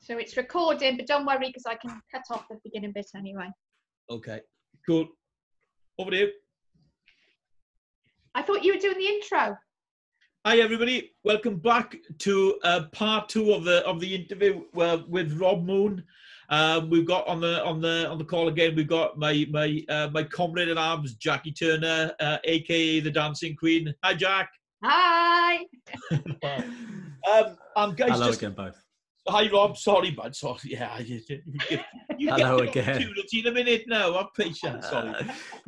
So it's recording, but don't worry because I can cut off the beginning bit anyway. Okay, cool. Over to you. I thought you were doing the intro. Hi everybody, welcome back to part 2 of the interview with Rob Moon. We've got on the call again. We've got my comrade in arms, Jackie Turner, aka the Dancing Queen. Hi, Jack. Hi. And guys, hello again, both. Hi, Rob. Sorry, bud. Sorry. Yeah, you hello get again. opportunity in a minute now. Have patience. Sorry.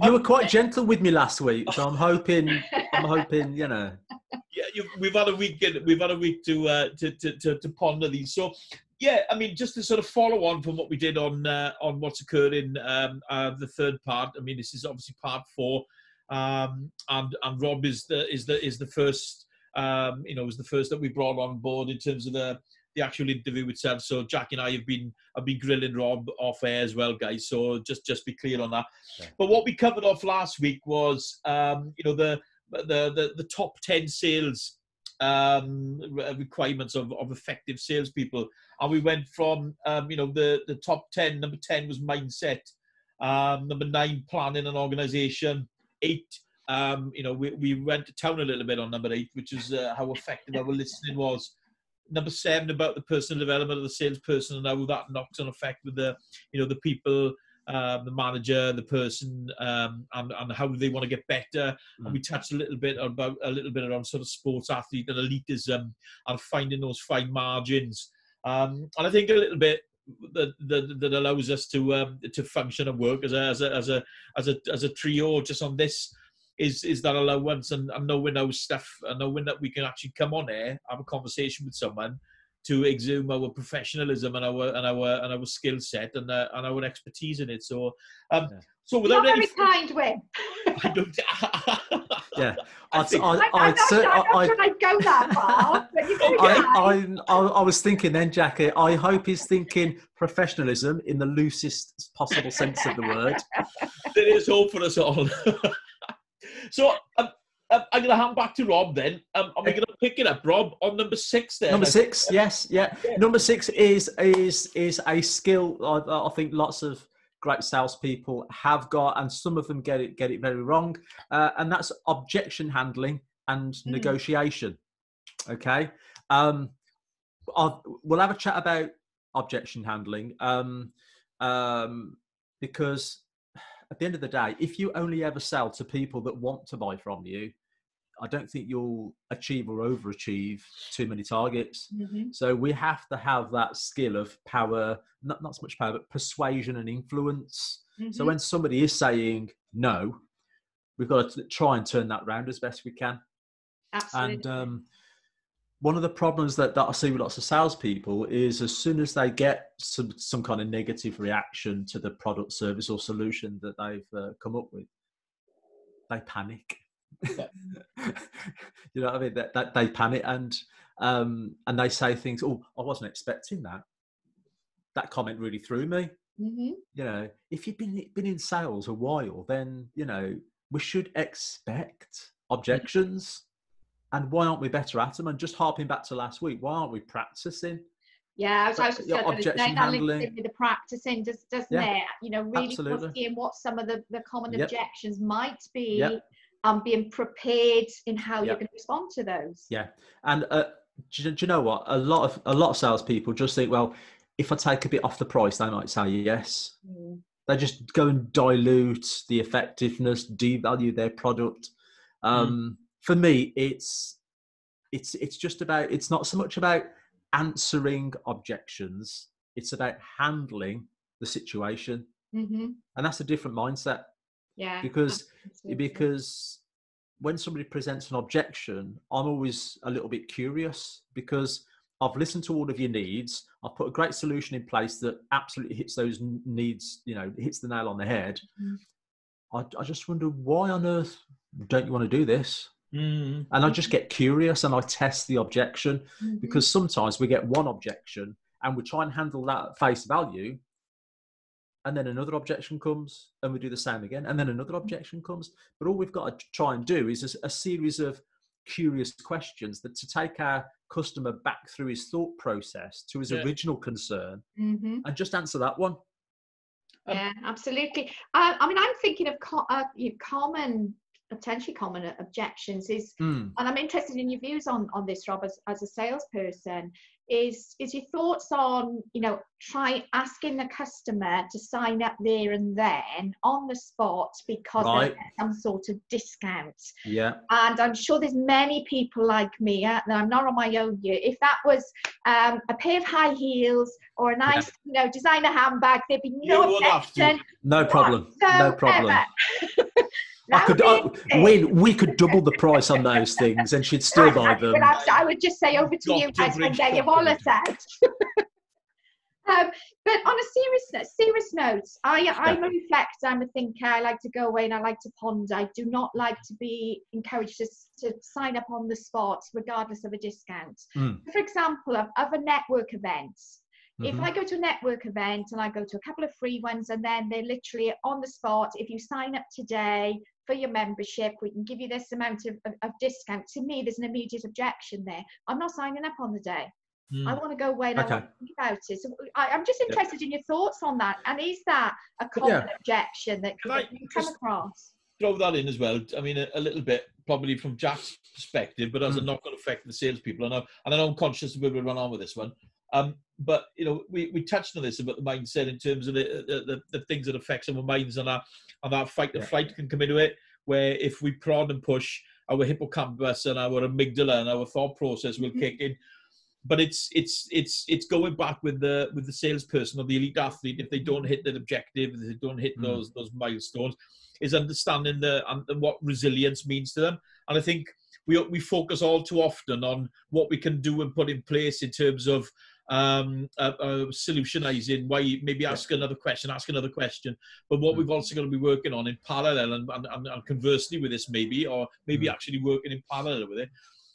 You were quite gentle with me last week, so I'm hoping, you know. Yeah, we've had a week to ponder these. So, yeah, I mean, just to sort of follow on from what we did on what's occurred in the third part. I mean, this is obviously part 4, and Rob is the first. Was the first that we brought on board in terms of the actual interview itself. So Jack and I have been grilling Rob off air as well, guys. So just be clear on that. Yeah. But what we covered off last week was the top 10 sales requirements of effective salespeople, and we went from the top 10. Number 10 was mindset. Number 9, planning and organization. 8. We went to town a little bit on number 8, which is how effective our listening was. Number 7, about the personal development of the salesperson and how that knocks on effect with the people, the manager, the person, and how they want to get better. And we touched a little bit around sort of sports athlete and elitism and finding those fine margins. And I think a little bit that allows us to function and work as a trio just on this. Is that allowance and knowing our stuff and knowing that we can actually come on air, have a conversation with someone to exhume our professionalism and our skill set and our expertise in it. So, so without You're very kind, Wim. I don't. Yeah, I'm not sure I'd go that far. But you're very kind. I was thinking then, Jackie. I hope he's thinking professionalism in the loosest possible sense of the word. There is hope for us all. So I'm going to hand back to Rob then. Are we going to pick it up, Rob, on number 6 there? Number 6, yes, yeah. Number 6 is a skill I think lots of great salespeople have got, and some of them get it very wrong, and that's objection handling and negotiation. Okay, we'll have a chat about objection handling because at the end of the day, if you only ever sell to people that want to buy from you, I don't think you'll achieve or overachieve too many targets. Mm-hmm. So we have to have that skill of power, not so much power, but persuasion and influence. Mm-hmm. So when somebody is saying no, we've got to try and turn that around as best we can. Absolutely. And one of the problems that I see with lots of salespeople is as soon as they get some kind of negative reaction to the product, service, or solution that they've come up with, they panic. Yeah. You know what I mean? That they panic and they say things. Oh, I wasn't expecting that. That comment really threw me. Mm-hmm. You know, if you've been in sales a while, then we should expect objections. And why aren't we better at them? And just harping back to last week, why aren't we practicing? Yeah, I was just going to say that links in with the practicing, doesn't it? Really seeing what some of the common objections might be, being prepared in how you're going to respond to those. Yeah, and do you know what? A lot of salespeople just think, well, if I take a bit off the price, they might say yes. Mm. They just go and dilute the effectiveness, devalue their product. For me, it's just about, it's not so much about answering objections. It's about handling the situation. Mm-hmm. And that's a different mindset. Yeah. Because when somebody presents an objection, I'm always a little bit curious because I've listened to all of your needs. I've put a great solution in place that absolutely hits those needs, hits the nail on the head. Mm-hmm. I just wonder, why on earth don't you want to do this? Mm-hmm. And I just get curious and I test the objection, mm-hmm. because sometimes we get one objection and we try and handle that at face value, and then another objection comes and we do the same again, and then another objection comes. But all we've got to try and do is a series of curious questions, that to take our customer back through his thought process to his original concern and just answer that one. Yeah, absolutely. I mean, I'm thinking of potentially common objections and I'm interested in your views on this, Rob, as a salesperson, is your thoughts on, try asking the customer to sign up there and then on the spot because they get some sort of discount. Yeah. And I'm sure there's many people like me, that I'm not on my own here. If that was a pair of high heels or a nice, designer handbag, there'd be no objection. No problem. No problem. We could double the price on those things and she'd still buy them. I would just say over to you guys and get your wallet out. But on a serious note, I'm a reflector, I'm a thinker, I like to go away and I like to ponder. I do not like to be encouraged to sign up on the spot regardless of a discount. For example, of a network event. If I go to a network event and I go to a couple of free ones and then they're literally on the spot, if you sign up today for your membership, we can give you this amount of discount. To me, there's an immediate objection there. I'm not signing up on the day. I want to go away and I want to think about it. So I'm just interested in your thoughts on that. And is that a common objection that you come across? Throw that in as well. I mean, a little bit probably from Jack's perspective, but as a knock-on effect of the salespeople. And I know I'm conscious of where we'll run on with this one. But we touched on this about the mindset in terms of the things that affect our minds, and our fight or flight can come into it. Where if we prod and push, our hippocampus and our amygdala and our thought process will kick in. But it's going back with the salesperson or the elite athlete. If they don't hit that objective, if they don't hit those milestones, is understanding what resilience means to them. And I think we focus all too often on what we can do and put in place in terms of solutionizing, why maybe ask another question, but what we've also got to be working on in parallel and conversely with this maybe actually working in parallel with it,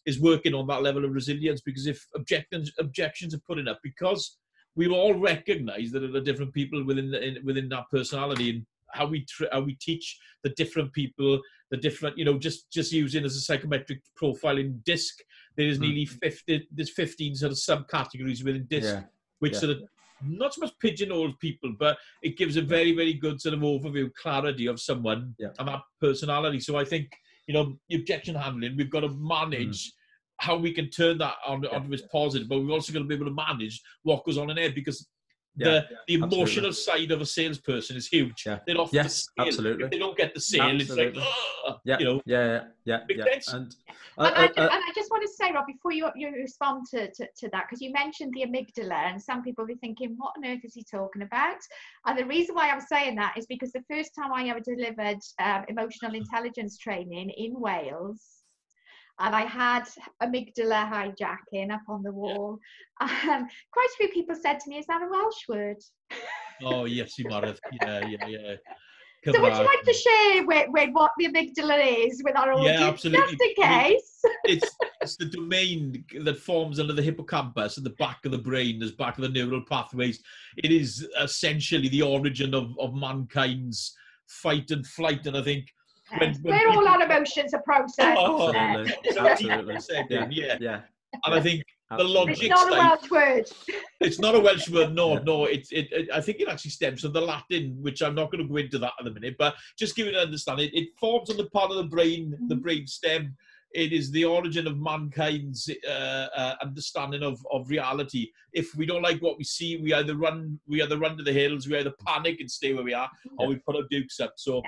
is working on that level of resilience. Because if objections are putting up, because we all recognize that there are different people within that personality, and how we teach the different people, the different, just using as a psychometric profiling DISC, there's nearly 15 sort of subcategories within DISC, which sort of not so much pigeonholes people, but it gives a very, very good sort of overview, clarity of someone and that personality. So I think, the objection handling, we've got to manage how we can turn that onto as positive, but we've also got to be able to manage what goes on in there, because the emotional side of a salesperson is huge. They're off the scale. Absolutely. If they don't get the sale, it's like, And I just want to say, Rob, before you respond to that, because you mentioned the amygdala, and some people will be thinking, what on earth is he talking about? And the reason why I'm saying that is because the first time I ever delivered emotional intelligence training in Wales, and I had amygdala hijacking up on the wall. Quite a few people said to me, is that a Welsh word? Oh, yes, you might have. Yeah. So would you like to share with what the amygdala is with our audience? Yeah, absolutely. Just in case. It's the domain that forms under the hippocampus at the back of the brain, as back of the neural pathways. It is essentially the origin of mankind's fight and flight. And I think where all our emotions are processed. Absolutely. Yeah. And I think the logic. It's not a Welsh word. It's not a Welsh word. No. I think it actually stems from the Latin, which I'm not going to go into that in a minute. But just give it an understanding. It forms on the part of the brain, the brain stem. It is the origin of mankind's understanding of reality. If we don't like what we see, we either run to the hills, we either panic and stay where we are, or we put our dukes up. So.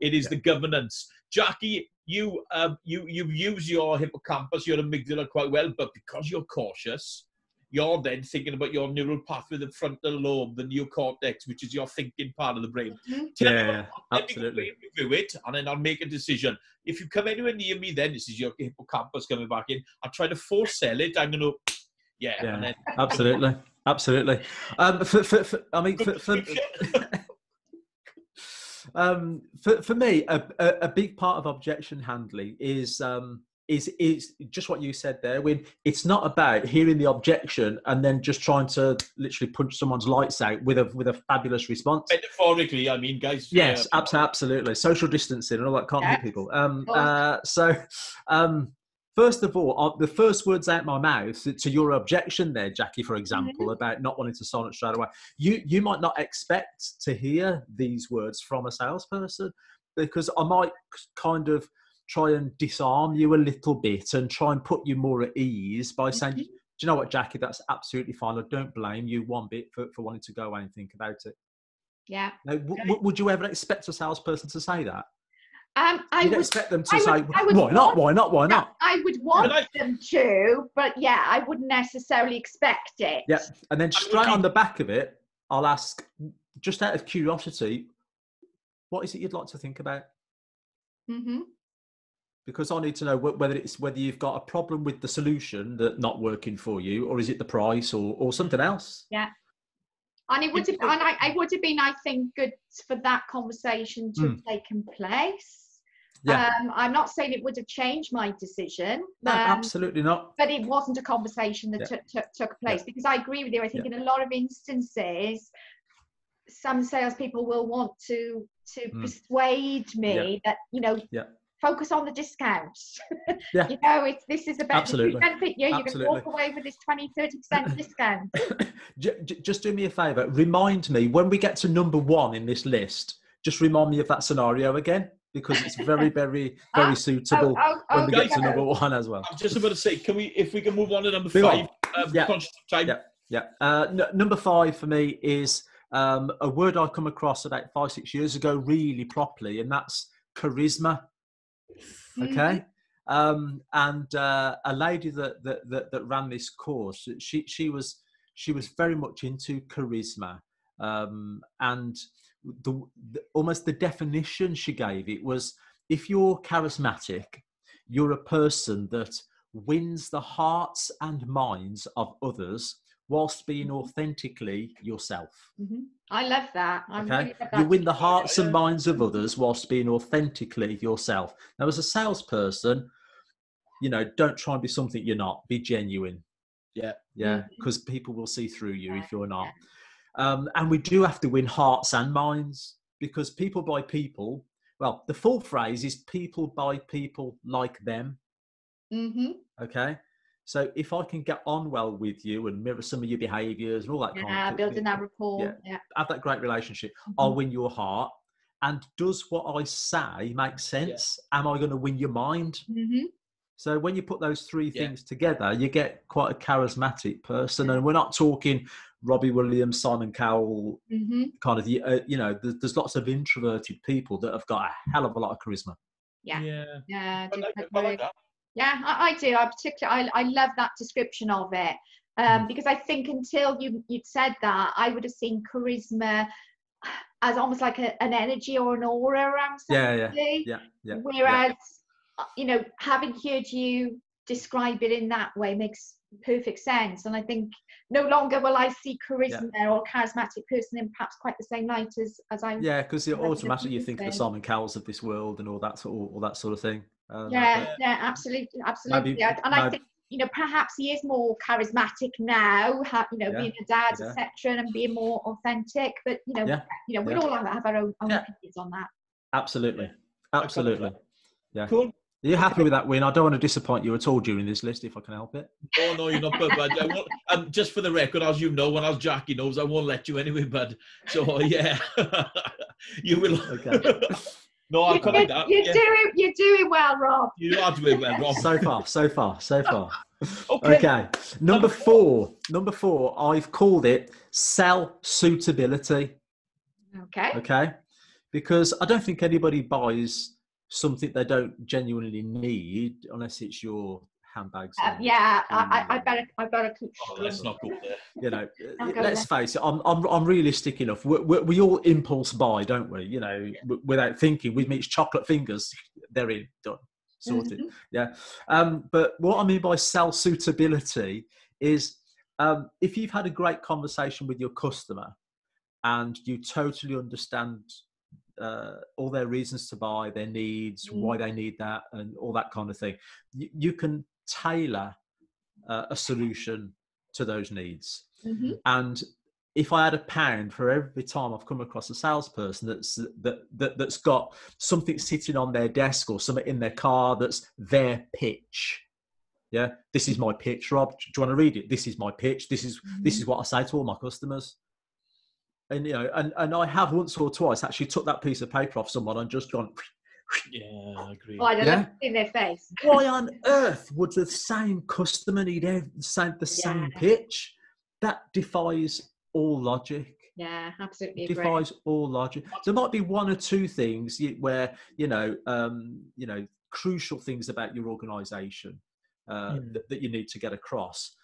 It is the governance. Jackie, you've used your hippocampus, your amygdala quite well, but because you're cautious, you're then thinking about your neural pathway, the frontal lobe, the neocortex, which is your thinking part of the brain. Absolutely. Review it, and then I'll make a decision. If you come anywhere near me, then this is your hippocampus coming back in. I'll try to force sell it. I'm going to, and then, absolutely. For me, a big part of objection handling is just what you said there. When it's not about hearing the objection and then just trying to literally punch someone's lights out with a fabulous response. Metaphorically, I mean, guys. Yes, absolutely. Social distancing and all that can't hit people. first of all, the first words out my mouth to your objection there, Jackie, for example, about not wanting to sign up straight away, you might not expect to hear these words from a salesperson, because I might kind of try and disarm you a little bit and try and put you more at ease by saying, do you know what, Jackie, that's absolutely fine. I don't blame you one bit for wanting to go away and think about it. Yeah. Now, would you ever expect a salesperson to say that? I would expect them to say, why not? I would want them to, but yeah, I wouldn't necessarily expect it. Yeah, and then straight on the back of it, I'll ask, just out of curiosity, what is it you'd like to think about? Mm-hmm. Because I need to know whether you've got a problem with the solution that not working for you, or is it the price, or something else? Yeah. And it would have, I would have been, I think, good for that conversation to have taken place. Yeah. I'm not saying it would have changed my decision. No, absolutely not. But it wasn't a conversation that took place, because I agree with you. I think in a lot of instances, some salespeople will want to persuade me that, focus on the discounts. This is about absolutely. Benefit you. You can walk away with this 20-30% discount. Just do me a favour. Remind me when we get to number 1 in this list. Just remind me of that scenario again, because it's very, very, very suitable when we get to number 1 as well. I'm just about to say, if we can move on to number 5? Conscious of time. Number 5 for me is a word I come across about 5-6 years ago really properly, and that's charisma. Okay. And a lady that ran this course, she was very much into charisma, and almost the definition she gave it was, if you're charismatic, you're a person that wins the hearts and minds of others whilst being authentically yourself. I love that. Okay, you win the hearts and minds of others whilst being authentically yourself. Now, as a salesperson, don't try and be something you're not. Be genuine. Yeah, because people will see through you if you're not. And we do have to win hearts and minds, because people buy people. Well, the full phrase is people buy people like them. Okay. So if I can get on well with you and mirror some of your behaviours and all that kind of thing, building that rapport, have that great relationship, I'll win your heart. And does what I say make sense? Am I going to win your mind? So when you put those 3 things together, you get quite a charismatic person. And we're not talking Robbie Williams, Simon Cowell, kind of, there's lots of introverted people that have got a hell of a lot of charisma. Yeah. I like that. Yeah, I do. I love that description of it, because I think until you'd said that, I would have seen charisma as almost like an energy or an aura around somebody. Yeah. Whereas, having heard you describe it in that way makes perfect sense. And I think no longer will I see charisma or charismatic person in perhaps quite the same light as I. Yeah, because automatically you think of the Simon Cowells of this world and all that sort of thing. Absolutely. I think perhaps he is more charismatic now, being a dad, etc., and being more authentic. But we all have our own opinions on that. Absolutely. Yeah. Cool. Are you happy with that win? I don't want to disappoint you at all during this list, if I can help it. Oh no, you're not, bud. Just for the record, as you know, and as Jackie knows, I won't let you anyway, bud. So yeah, you will. Okay. No, I can't like that. You're doing well, Rob. You are doing well, Rob. So far. Okay. Number four. I've called it sell suitability. Okay. Because I don't think anybody buys something they don't genuinely need unless it's your handbags. I better keep. Oh, let's not go there. Let's face it. I'm realistic enough. We all impulse buy, don't we? Without thinking. We meet chocolate fingers. They're in, done, sorted. Yeah. But what I mean by sell suitability is if you've had a great conversation with your customer and you totally understand all their reasons to buy, their needs, why they need that, and all that kind of thing, you can tailor a solution to those needs. And if I had £1 for every time I've come across a salesperson that's got something sitting on their desk or something in their car that's their pitch, Yeah, this is my pitch, Rob. Do you want to read it? This is my pitch. This is what I say to all my customers. And and I have once or twice actually took that piece of paper off someone and just gone. Yeah, I agree. Oh, I don't look in their face. Why on earth would the same customer need the same pitch? That defies all logic. Yeah, absolutely agree. Defies all logic. There might be one or two things where crucial things about your organisation that you need to get across,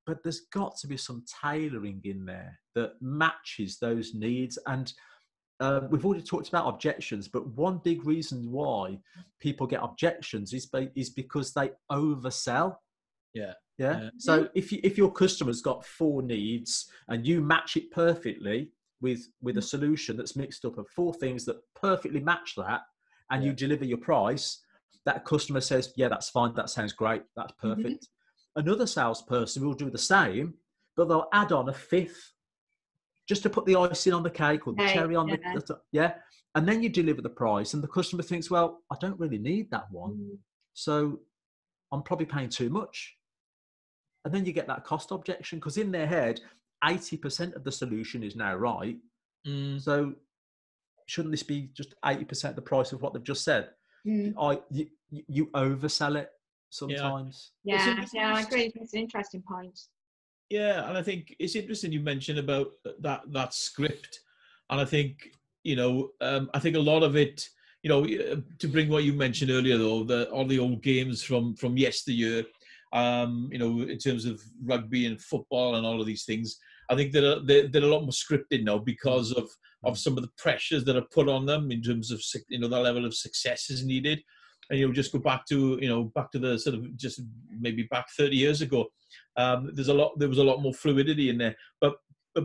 but there's got to be some tailoring in there that matches those needs. And we've already talked about objections, but one big reason why people get objections is because they oversell. Yeah. So if your customer's got 4 needs and you match it perfectly with a solution that's mixed up of 4 things that perfectly match that, and you deliver your price, that customer says, yeah, that's fine. That sounds great. That's perfect. Another salesperson will do the same, but they'll add on a 5th just to put the icing on the cake or the cherry on the. And then you deliver the price and the customer thinks, well, I don't really need that one. So I'm probably paying too much. And then you get that cost objection because in their head, 80% of the solution is now right. So shouldn't this be just 80% the price of what they've just said? You oversell it sometimes. Yeah, I agree. It's an interesting point. Yeah, and I think it's interesting you mentioned about that script, and I think I think a lot of it, to bring what you mentioned earlier though, all the old games from yesteryear, in terms of rugby and football and all of these things, I think they're a lot more scripted now because of some of the pressures that are put on them in terms of that level of success is needed. And just go back to the sort of just maybe back 30 years ago, there was a lot more fluidity in there. But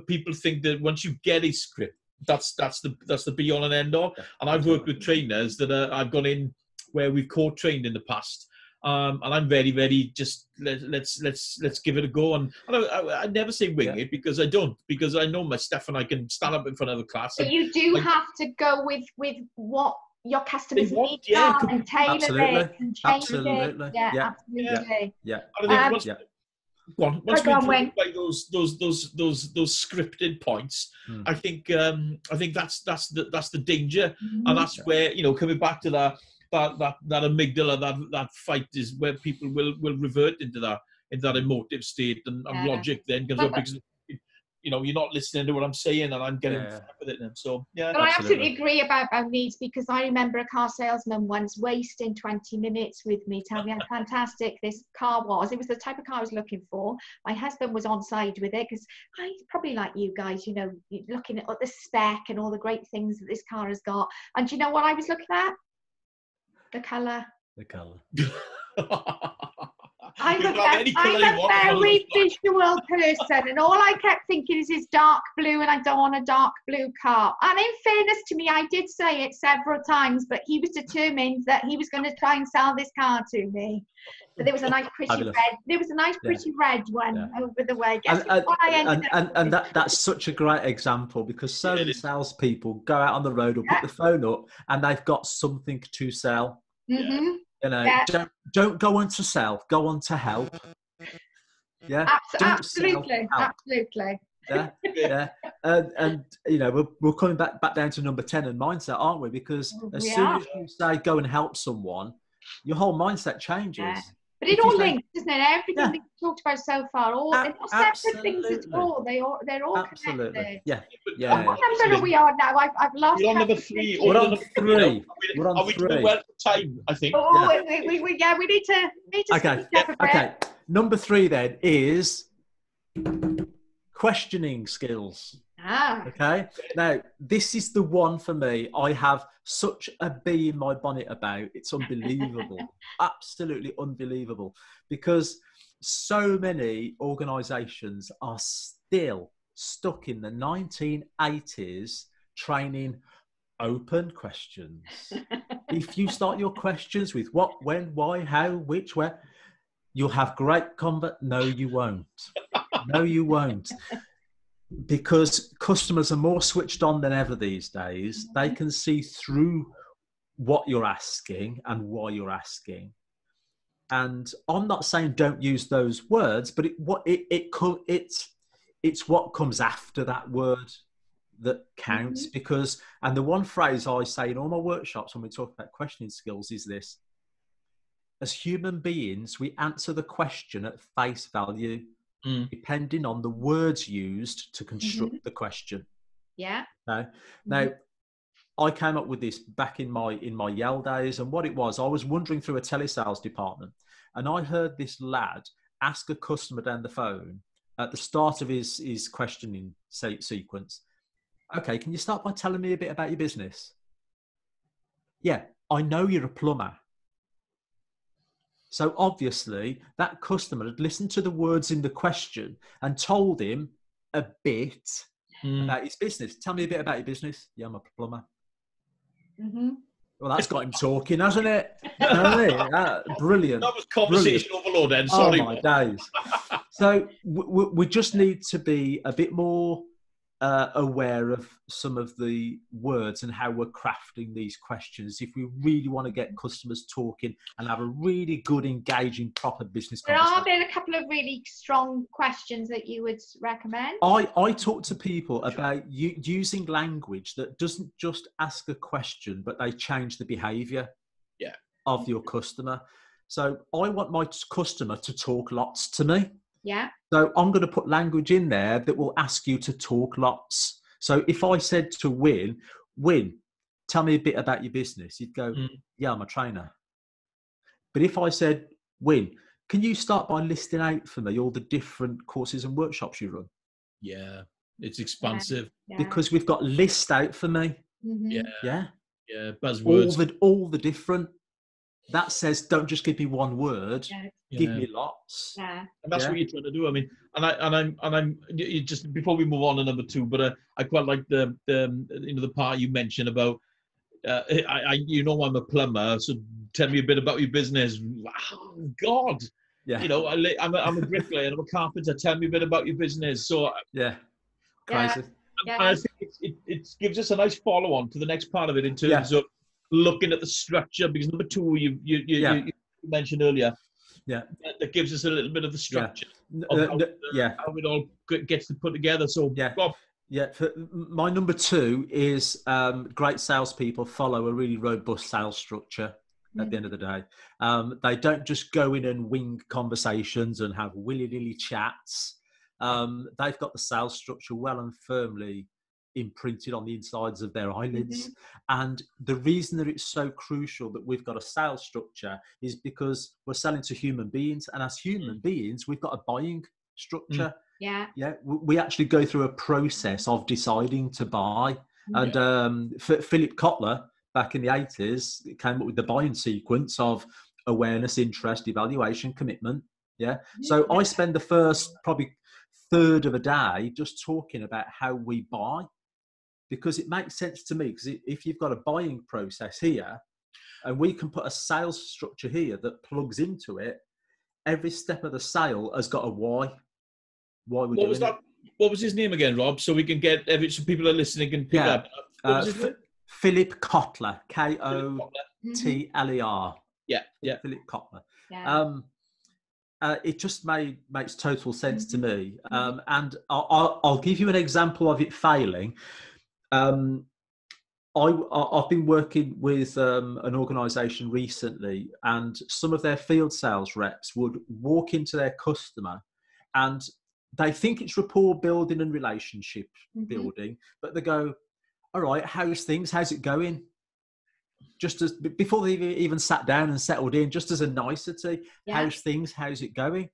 people think that once you get a script, that's the be all and end all. And I've worked with trainers that I've gone in where we've co-trained in the past. And I'm very, very just let's give it a go. And I never say wing it because I know my stuff and I can stand up in front of a class. But you do have to go with what your customers need and tailor it and change it. Yeah, absolutely. Yeah. I think once we talk about those scripted points, I think that's the danger, and that's where coming back to that amygdala, that fight is where people will revert into that emotive state and logic then comes up because you're not listening to what I'm saying and I'm getting with it then. So but I absolutely agree about needs, because I remember a car salesman once wasting 20 minutes with me telling me how fantastic this car was. It was the type of car I was looking for. My husband was on side with it because I probably like you guys, looking at the spec and all the great things that this car has got. And do you know what I was looking at? The colour. I'm a very visual person, and all I kept thinking is dark blue, and I don't want a dark blue car. And in fairness to me, I did say it several times, but he was determined that he was going to try and sell this car to me. But there was a nice pretty red. There was a nice pretty red one over the way. And that's such a great example, because so many salespeople go out on the road or pick the phone up and they've got something to sell. Don't go on to sell, go on to help. Absolutely. And we're coming back down to number 10 and mindset, aren't we? Because as soon as you say go and help someone, your whole mindset changes. But it all links, doesn't it? Everything we've talked about so far, they're not separate things at all. They're all connected. What number are we on now? I've lost. We're on number 3. We're on 3. We're on 3. Doing well for time, I think. We need to. Okay. Number 3 then is questioning skills. Okay. Now, this is the one for me. I have such a bee in my bonnet about. It's unbelievable. Absolutely unbelievable. Because so many organizations are still stuck in the 1980s training open questions. If you start your questions with what, when, why, how, which, where, you'll have great combat. No, you won't. No, you won't. Because customers are more switched on than ever these days. They can see through what you're asking and why you're asking. And I'm not saying don't use those words, but it's what comes after that word that counts. Because, and the one phrase I say in all my workshops when we talk about questioning skills is this: as human beings, we answer the question at face value, depending on the words used to construct the question. Yeah. Now, I came up with this back in my Yale days, and what it was, I was wandering through a telesales department, and I heard this lad ask a customer down the phone at the start of his questioning sequence, "Okay, can you start by telling me a bit about your business?" "Yeah, I know you're a plumber." So obviously that customer had listened to the words in the question and told him a bit about his business. "Tell me a bit about your business." "Yeah, I'm a plumber." Well, that's got him talking, hasn't it? Brilliant. That was conversation overload then. Sorry. Oh, my days. So we just need to be a bit more aware of some of the words and how we're crafting these questions if we really want to get customers talking and have a really good, engaging, proper business conversation. Are there a couple of really strong questions that you would recommend? I talk to people about using language that doesn't just ask a question, but they change the behavior of your customer. So I want my customer to talk lots to me. Yeah. So I'm going to put language in there that will ask you to talk lots. So if I said to Win, tell me a bit about your business, you'd go, "Yeah, I'm a trainer." But if I said, "Win, can you start by listing out for me all the different courses and workshops you run?" Yeah, it's expansive. Because we've got list out for me. Yeah, buzzwords. All the different. That says, don't just give me one word. Give me lots. Yeah. And that's what you're trying to do. I mean, and I'm just before we move on to number 2, but I quite like the the part you mentioned about I'm a plumber, so tell me a bit about your business. Wow, God. Yeah. I'm a bricklayer and I'm a carpenter. Tell me a bit about your business. So crazy. And I think it gives us a nice follow on to the next part of it in terms of looking at the structure, because number 2 you mentioned earlier, that gives us a little bit of the structure of how it all gets to put together. So Rob. For my number 2 is great salespeople follow a really robust sales structure. At the end of the day, they don't just go in and wing conversations and have willy-nilly chats. They've got the sales structure well and firmly imprinted on the insides of their eyelids. And the reason that it's so crucial that we've got a sales structure is because we're selling to human beings, and as human beings we've got a buying structure. We actually go through a process of deciding to buy. And Philip Kotler back in the 80s came up with the buying sequence of awareness, interest, evaluation, commitment. So I spend the first probably third of a day just talking about how we buy, because it makes sense to me. Because if you've got a buying process here and we can put a sales structure here that plugs into it, every step of the sale has got a why. Why we're doing it. What was his name again, Rob? So we can get so people are listening can pick up. Philip Kotler, Kotler. Philip Kotler. It just makes total sense to me. And I'll give you an example of it failing. I've been working with an organisation recently, and some of their field sales reps would walk into their customer and they think it's rapport building and relationship building, but they go, "All right, how's things? How's it going?" Just as before they even sat down and settled in, just as a nicety, how's things? How's it going?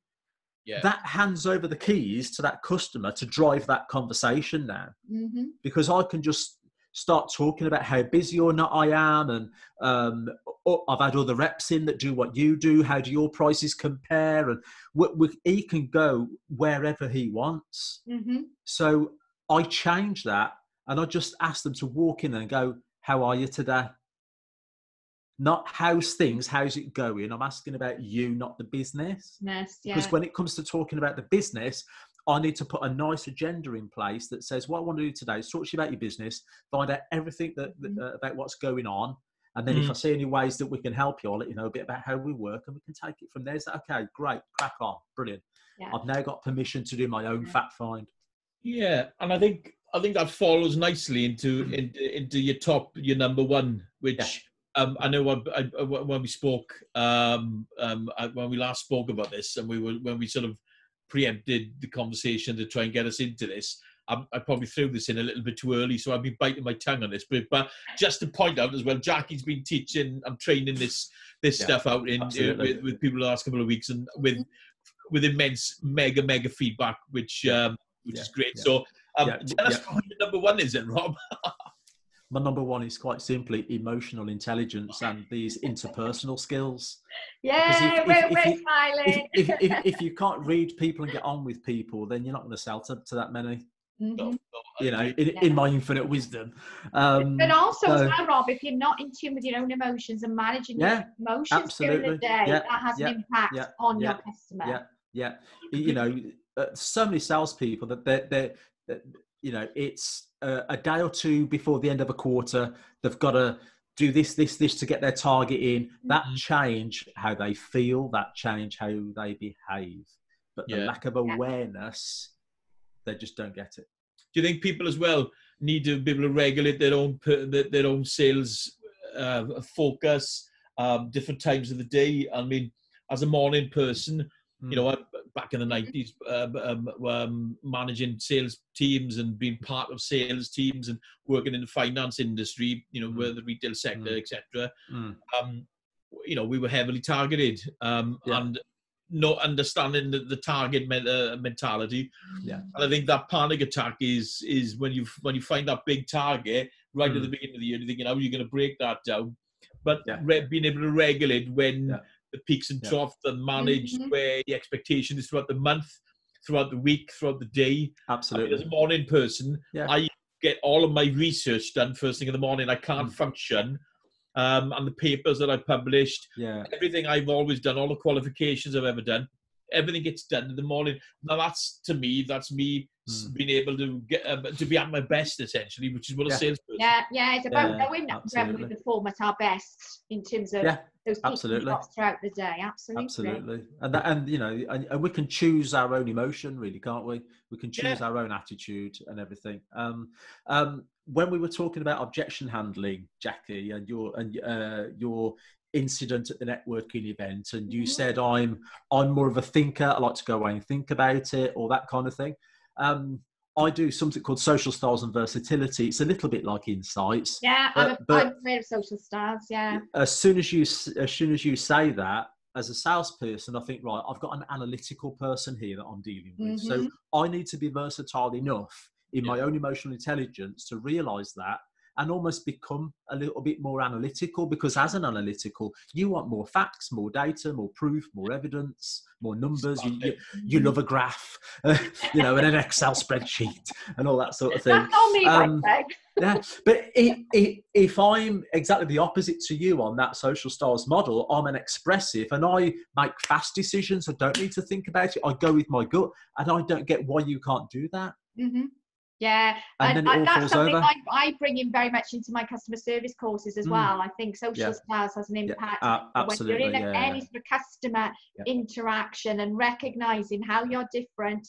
That hands over the keys to that customer to drive that conversation now, because I can just start talking about how busy or not I am, and I've had other reps in that do what you do. How do your prices compare? And he can go wherever he wants. So I change that, and I just ask them to walk in and go, "How are you today?" Not how's things, how's it going? I'm asking about you, not the business. Because when it comes to talking about the business, I need to put a nice agenda in place that says, what I want to do today is talk to you about your business, find out everything about what's going on, And then if I see any ways that we can help you, I'll let you know a bit about how we work, and we can take it from there. Is that okay? Great, crack on, brilliant. Yeah. I've now got permission to do my own fact find. Yeah, and I think that follows nicely into your number one, which I know when we spoke when we last spoke about this, and when we sort of preempted the conversation to try and get us into this. I probably threw this in a little bit too early, so I've been biting my tongue on this. But just to point out as well, Jackie's been teaching and training this stuff out with people the last couple of weeks, and with immense mega feedback, which is great. Yeah. So tell us what your number one is then, Rob. My number one is quite simply emotional intelligence and these interpersonal skills. Yeah, we're smiling. If you can't read people and get on with people, then you're not going to sell to that many. Mm-hmm. You know, in my infinite wisdom. But also as well, Rob, if you're not in tune with your own emotions and managing your emotions during the day, that has an impact on your customer. Yeah. You know, so many salespeople that you know, it's a day or two before the end of a quarter, they've got to do this to get their target in. That change how they feel, that change how they behave. But the lack of awareness, they just don't get it. Do you think people as well need to be able to regulate their own sales focus, different times of the day? I mean, as a morning person, you know, back in the 90s, managing sales teams and being part of sales teams and working in the finance industry, you know, where the retail sector, etc. You know, we were heavily targeted and not understanding the target mentality. And I think that panic attack is when you find that big target right at the beginning of the year, you're thinking, how are you going to break that down? But being able to regulate when the peaks and troughs and manage where the expectation is throughout the month, throughout the week, throughout the day. Absolutely. I mean, as a morning person, I get all of my research done first thing in the morning. I can't function. And the papers that I published, everything I've always done, all the qualifications I've ever done, everything gets done in the morning. Now that's me being able to get to be at my best, essentially, which is what a salesperson. It's about knowing when we perform at our best in terms of those peaks and troughs throughout the day. Absolutely. And you know, and we can choose our own emotion, really, can't we? We can choose our own attitude and everything. When we were talking about objection handling, Jackie, and your incident at the networking event, and you said I'm more of a thinker. I like to go away and think about it, or that kind of thing. I do something called social styles and versatility. It's a little bit like insights. Yeah, I'm aware of social styles. Yeah. As soon as you say that, as a salesperson, I think, right, I've got an analytical person here that I'm dealing with. So I need to be versatile enough in my own emotional intelligence to realize that and almost become a little bit more analytical, because as an analytical, you want more facts, more data, more proof, more evidence, more numbers. You love a graph, you know, and an Excel spreadsheet and all that sort of thing. That's all me, yeah, but if I'm exactly the opposite to you on that social styles model, I'm an expressive and I make fast decisions. I don't need to think about it. I go with my gut, and I don't get why you can't do that. Yeah, and that's something I bring in very much into my customer service courses as well. I think social styles has an impact when you're in any sort of customer interaction and recognizing how you're different.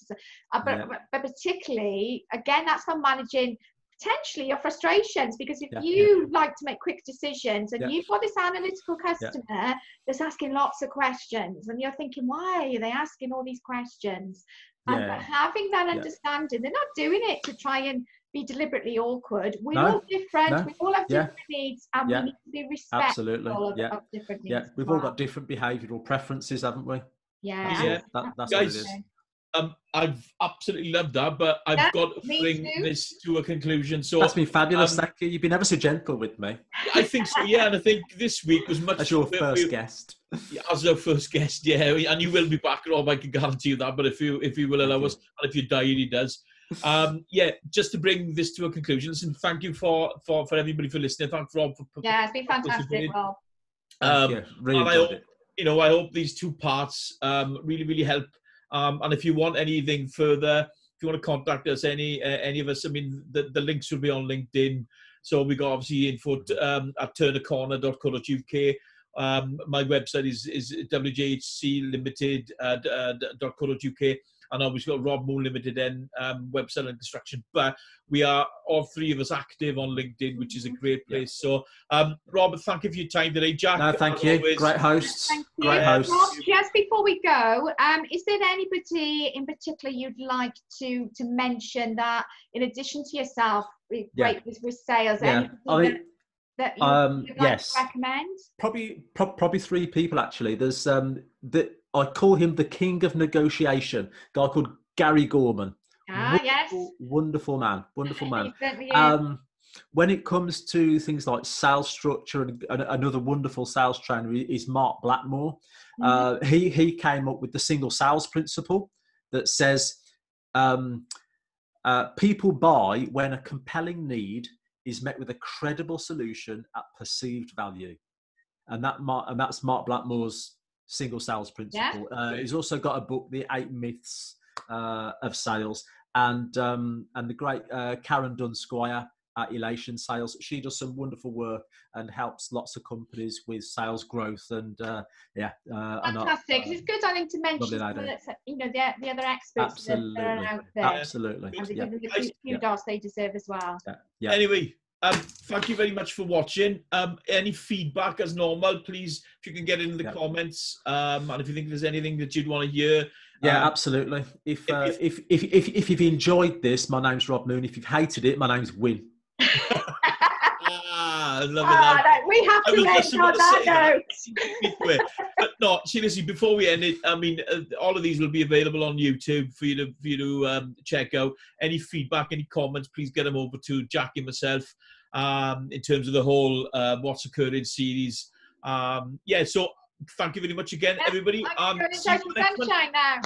But particularly, again, that's for managing potentially your frustrations, because if you like to make quick decisions and you've got this analytical customer that's asking lots of questions, and you're thinking, why are they asking all these questions? And having that understanding, they're not doing it to try and be deliberately awkward. We're all different. We all have different needs, and we need to be respectful of different needs. Yeah, we've all got different behavioural preferences, haven't we? Yeah. That's what it is. I've absolutely loved that, but I've got to bring this to a conclusion. So that's been fabulous. Thank you. You've been ever so gentle with me. I think so, and I think this week was much. As your first guest. As our first guest, and you will be back, Rob. I can guarantee you that. But if you will allow us, and if your diary does, just to bring this to a conclusion. Listen, thank you for everybody for listening. Thanks, Rob. It's been fantastic, Rob. Really enjoyed it. I hope these two parts really help. And if you want anything further, if you want to contact us, any of us, I mean, the links will be on LinkedIn. So we got obviously info at turnercorner.co.uk. My website is wjhclimited.co.uk. And obviously got Rob Moon Limited and website and construction. But we are all three of us active on LinkedIn, which is a great place. So, Rob, thank you for your time today, Jack. No, thank you. Always. Great hosts. Thank you. Great hosts. Rob, just before we go, is there anybody in particular you'd like to mention that, in addition to yourself, great with sales, anybody that you would like to recommend? Probably three people actually. There's I call him the king of negotiation, a guy called Gary Gorman. Wonderful man. When it comes to things like sales structure, and another wonderful sales trainer is Mark Blackmore. He came up with the single sales principle that says people buy when a compelling need is met with a credible solution at perceived value, and that's Mark Blackmore's single sales principle. He's also got a book, The 8 Myths of Sales, and the great Karen Dunn Squire at Elation Sales. She does some wonderful work and helps lots of companies with sales growth. And fantastic. It's good, I think, to mention the other experts that are out there. Absolutely. And to give them the kudos they deserve as well. Anyway, thank you very much for watching. Any feedback, as normal, please, if you can get it in the comments, and if you think there's anything that you'd want to hear. Absolutely. If you've enjoyed this, my name's Rob Moon. If you've hated it, my name's Win. I love it. We have to end on that note. But no, seriously, before we end it, I mean, all of these will be available on YouTube for you to check out. Any feedback, any comments, please get them over to Jack and myself in terms of the whole What's Occurring series. So thank you very much again, everybody. Sunshine now.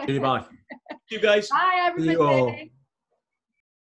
Goodbye. See you guys. Bye, everybody.